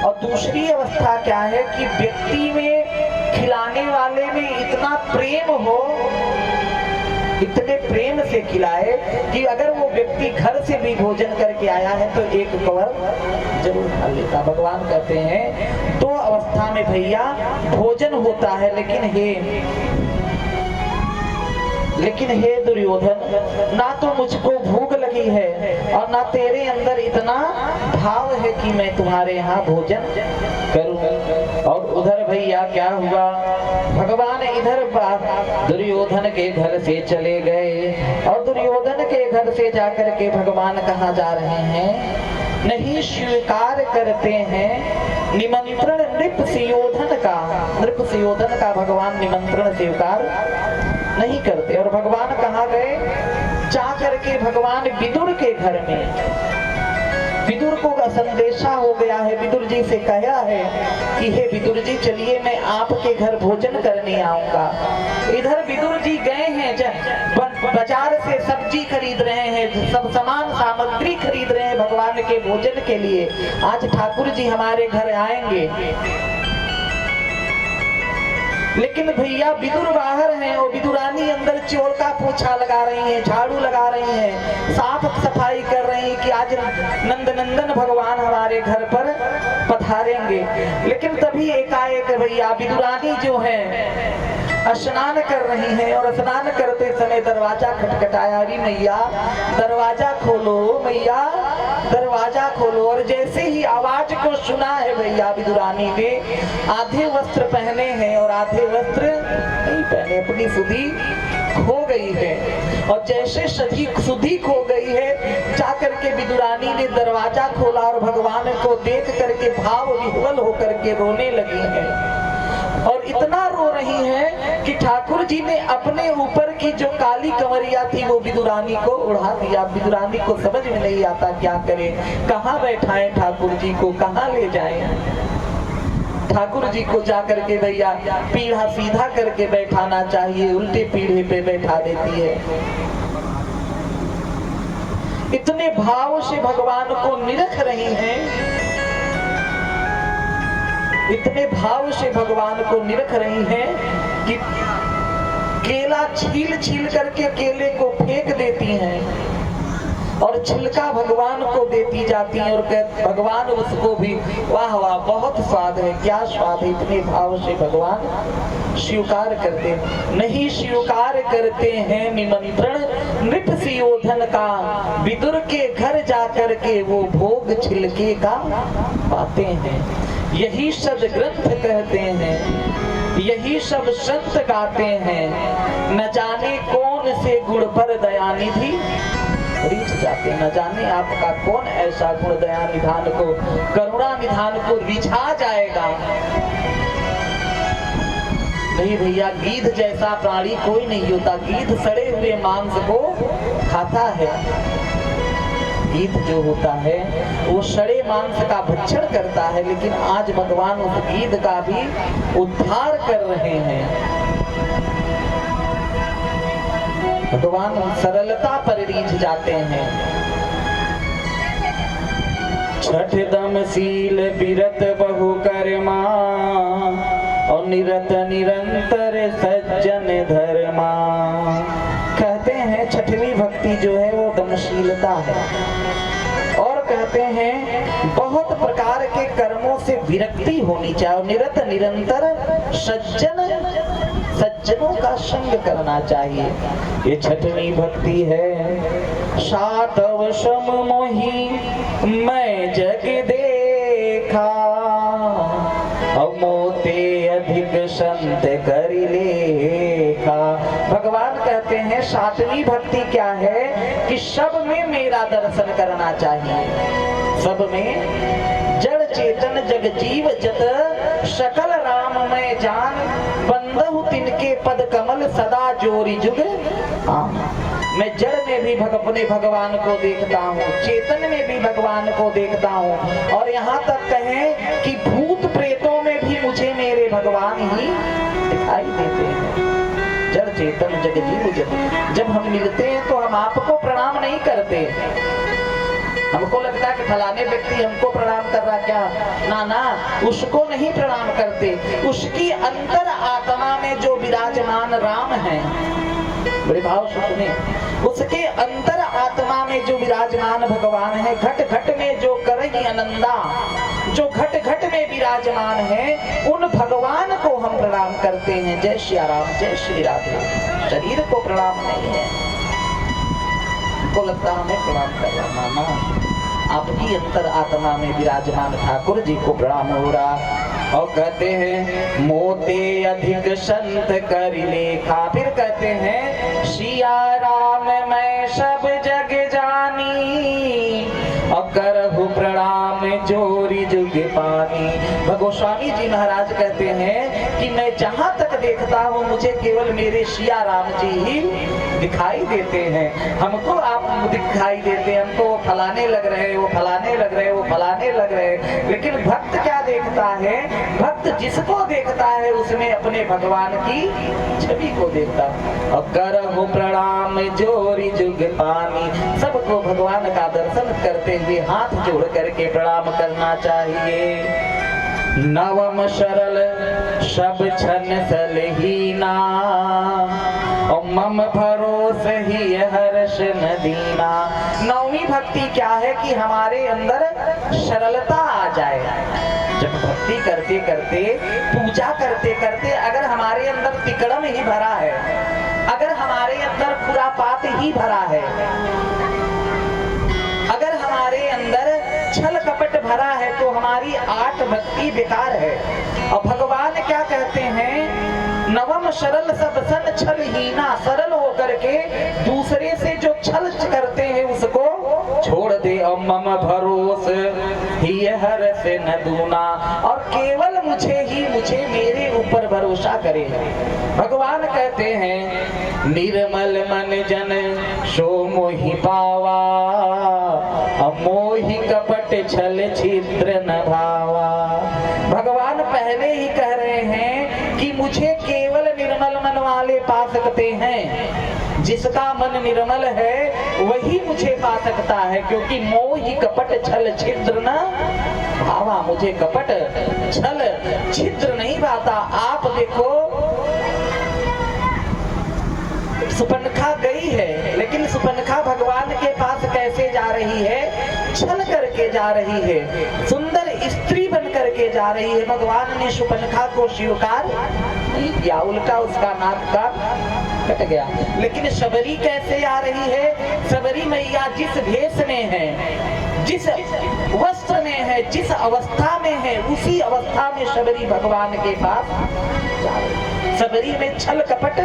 और दूसरी अवस्था क्या है कि व्यक्ति में, खिलाने वाले में इतना प्रेम हो, इतने प्रेम से खिलाए कि अगर वो व्यक्ति घर से भी भोजन करके आया है तो एक कवर जरूर खा लेता। भगवान कहते हैं दो अवस्था में भैया भोजन होता है, लेकिन हे दुर्योधन, ना तो मुझको भूख लगी है और ना तेरे अंदर इतना भाव है कि मैं तुम्हारे यहाँ भोजन करूं। और उधर भैया क्या हुआ, भगवान इधर दुर्योधन के घर से चले गए और दुर्योधन के घर से जाकर के भगवान कहाँ जा रहे हैं, नहीं स्वीकार करते हैं निमंत्रण नृप सुयोधन का भगवान निमंत्रण स्वीकार नहीं करते। और भगवान कहाँ गए, जा करके भगवान विदुर के घर में। विदुर को संदेशा हो गया है, विदुर जी से कहा है कि हे विदुर जी चलिए मैं आपके घर भोजन करने आऊंगा। इधर विदुर जी गए हैं, बाजार से सब्जी खरीद रहे हैं, सब सामान सामग्री खरीद रहे हैं भगवान के भोजन के लिए। आज ठाकुर जी हमारे घर आएंगे, लेकिन भैया विदुर बाहर हैं और विदुरानी अंदर चोर का पोछा लगा रही हैं, झाड़ू लगा रही हैं, साफ सफाई कर रही हैं कि आज नंदनंदन भगवान हमारे घर पर पधारेंगे। लेकिन तभी एकाएक भैया विदुरानी जो है स्नान कर रही हैं और स्नान करते समय दरवाजा खटखटाया, अरे मैया दरवाजा खोलो, मैया दरवाजा खोलो। और जैसे ही आवाज को सुना है भैया विदुरानी ने आधे वस्त्र पहने हैं और आधे वस्त्र नहीं पहने, अपनी सुधि खो गई है। और जैसे सुधि खो गई है जाकर के विदुरानी ने दरवाजा खोला और भगवान को देख करके भाव विह्वल होकर के रोने लगी है। और इतना रो रही हैं कि ठाकुर जी ने अपने ऊपर की जो काली कंवरिया थी वो विदुरानी को उड़ा दिया। विदुरानी को समझ में नहीं आता क्या करे, कहाँ बैठाएं ठाकुर जी को, कहाँ ले जाएं। ठाकुर जी को जाकर के भैया पीढ़ा सीधा करके बैठाना चाहिए, उल्टे पीढ़े पे बैठा देती है। इतने भाव से भगवान को निरख रही हैं, इतने भाव से भगवान को निरख रही हैं कि केला छील छील करके केले को फेंक देती हैं और छिलका भगवान को देती जाती हैं और भगवान उसको भी वाह वाह बहुत स्वाद है, क्या स्वाद है। इतने भाव से भगवान स्वीकार करते नहीं, स्वीकार करते हैं निमंत्रण नृप सुयोधन का। विदुर के घर जाकर के वो भोग छिलके का पाते हैं। यही सदग्रंथ कहते हैं, यही सब संत गाते हैं, न जाने कौन से गुण पर दयानिधि रीझ जाते। न जाने आपका कौन ऐसा गुण दया निधान को, करुणा निधान को रिझा जाएगा। नहीं भैया, गीध जैसा प्राणी कोई नहीं होता। गीध सड़े हुए मांस को खाता है, गीध जो होता है वो सड़े मांस का भक्षण करता है। लेकिन आज भगवान उस गीध का भी उद्धार कर रहे हैं। भगवान सरलता पर रीझ जाते हैं। छठ दम शील बिरत बहु कर्मा और निरत निरंतर सज्जन धर्मा। कहते हैं छठवीं भक्ति जो है वो दमशीलता है और कहते हैं बहुत प्रकार के कर्मों से विरक्ति होनी चाहिए और निरत निरंतर सज्जनों का संग करना चाहिए। ये छठवीं भक्ति है। सातव सम मोही मैं जग देखा और मोते अधिक संत कर लेखा। भगवान कहते हैं सातवीं भक्ति क्या है कि सब में मेरा दर्शन करना चाहिए। सब में जड़ चेतन जग जीव जत सकल राम मैं जान बंदहु तिनके पद कमल सदा जोरी जुग। मैं जड़ में भी अपने भगवान को देखता हूँ, चेतन में भी भगवान को देखता हूँ और यहाँ तक कहें कि भूत प्रेतों में भी मुझे मेरे भगवान ही दिखाई देते हैं। जड़ चेतन जग जीव जत। जब हम मिलते हैं तो हम आपको प्रणाम नहीं करते, हमको लगता है कि फलाने व्यक्ति हमको प्रणाम कर रहा, क्या ना ना, उसको नहीं प्रणाम करते, उसकी अंतर आत्मा में जो विराजमान राम है, बड़े भाव से सुने, उसके अंतर आत्मा में जो विराजमान भगवान है, घट घट में जो करही आनंदा, जो घट घट में विराजमान है, उन भगवान को हम प्रणाम करते हैं। जय श्री राम, जय श्री राधे। शरीर को प्रणाम नहीं है, को लगता हमें प्रणाम कर रहा, ना, आपकी अंतर आत्मा में विराजमान ठाकुर जी को प्रणाम हो रहा। और कहते हैं मोते अधिक संत कर लेखा, फिर कहते हैं सिया राम मैं सब जग जानी, और करहु प्रणाम जोरी जुग पानी। भगोस्वामी जी महाराज कहते हैं कि मैं जहाँ तक देखता हूँ मुझे केवल मेरे सिया राम जी ही दिखाई देते हैं। हमको आप दिखाई देते हैं, हमको वो फलाने लग रहे, वो फलाने लग रहे, वो फलाने लग रहे, लेकिन भक्त क्या देखता है? भक्त जिसको देखता है उसमें अपने भगवान की छवि को देखता है। और करहु प्रणाम जोरी जुग पानी, सबको भगवान का दर्शन करते हुए हाथ जोड़ करके प्रणाम करना चाहिए। नवम सरल सब छन सलहीना, और मम भरोस ही हर्ष नदीना। नवमी भक्ति क्या है कि हमारे अंदर सरलता आ जाए। जब भक्ति करते करते, पूजा करते करते अगर हमारे अंदर तिकड़म ही भरा है, अगर हमारे अंदर खुरापात ही भरा है, अगर हमारे अंदर छल कपट भरा है, तो हमारी आठ भक्ति बेकार है। और भगवान क्या कहते हैं? नवम सरल सब सन छल हीना, सरल होकर के दूसरे से जो छल करते हैं उसको छोड़ दे। और मम भरोस ही हर से न दूना, और केवल मुझे मेरे ऊपर भरोसा करे। भगवान कहते हैं निर्मल मन जन सो मोहि पावा, मोहि कपट छल छिद्र न भावा। भगवान पहले ही कह रहे हैं कि मुझे केवल निर्मल मन वाले पा सकते हैं। जिसका मन निर्मल है वही मुझे पा सकता है, क्योंकि मोहि कपट छल छिद्र न भावा, मुझे कपट छल छिद्र नहीं भाता। आप देखो सुपनखा गई है, लेकिन सुपनखा भगवान के पास कैसे जा रही है? छल करके जा रही है, सुंदर स्त्री बन करके जा रही है। भगवान ने सुपनखा को स्वीकार नहीं किया, उल्टा उसका नाक का कट गया। लेकिन शबरी कैसे आ रही है? शबरी मैया जिस भेष में है, जिस वस्त्र में है, जिस अवस्था में है, उसी अवस्था में शबरी भगवान के पास जा रही है। शबरी में छल कपट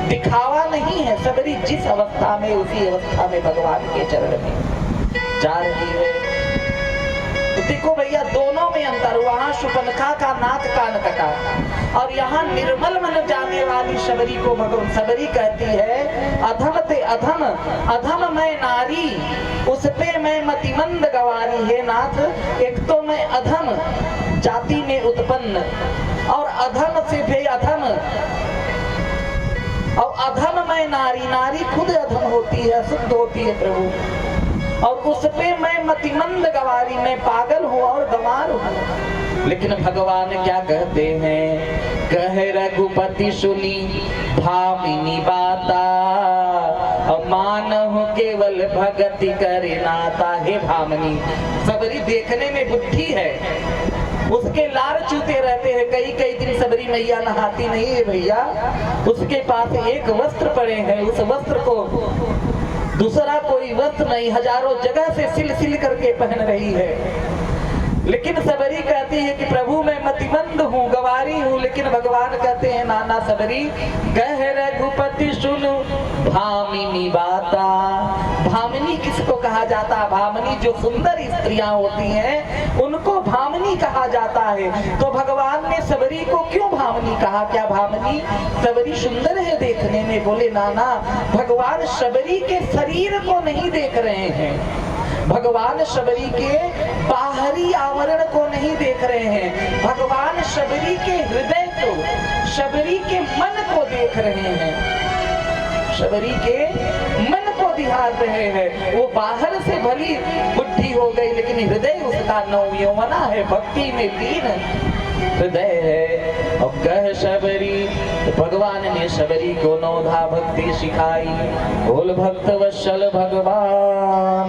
दिखावा नहीं है, शबरी जिस अवस्था में उसी अवस्था में भगवान के चरण में जा रही है। तो देखो भैया, दोनों में अंतर। वहां सुपनखा का नाक कान कटा, और यहाँ निर्मल मन जाने वाली शबरी को भगवान शबरी कहती है अधम ते अधम, अधम मैं नारी, उस पे मैं मतिमंद गवारी। है नाथ, एक तो मैं अधम जाति में उत्पन्न, और अधम से भी अधम, और अधम मैं नारी, नारी खुद अधम होती है, शुद्ध होती है प्रभु, और उस पे मैं मतिमंद गवारी, मैं पागल हूँ और गंवार हूँ। लेकिन भगवान क्या कहते हैं? कह रघुपति सुनी भामिनी बाता, मानहु केवल भगति करे नाता। हे भामिनी, सबरी देखने में बुद्धि है, उसके लार चूते रहते हैं, कई दिन सबरी मैया नहाती नहीं है भैया। उसके पास एक वस्त्र पड़े हैं, उस वस्त्र को दूसरा कोई वस्त्र नहीं, हजारों जगह से सिल करके पहन रही है। लेकिन सबरी कहती है कि प्रभु मैं मतिमंद हूँ, गवारी हूँ। लेकिन भगवान कहते हैं नाना सबरी, कह रघुपति सुनो भामिनी बाता। भामिनी किसको कहा जाता है? भामिनी जो सुंदर स्त्रियां होती हैं उनको भामिनी कहा जाता है। तो भगवान ने सबरी को क्यों भामिनी कहा? क्या भामिनी सबरी सुंदर है देखने में? बोले नाना, भगवान सबरी के शरीर को नहीं देख रहे हैं, भगवान शबरी के बाहरी आवरण को नहीं देख रहे हैं, भगवान शबरी के हृदय को, शबरी के मन को देख रहे हैं, शबरी के मन को दिहार रहे हैं। वो बाहर से भली बुद्धि हो गई लेकिन हृदय उसका नवयौवना है, भक्ति में लीन हृदय है। अब कह शबरी, भगवान ने शबरी को नौधा भक्ति सिखाई। बोल भक्त वत्सल भगवान।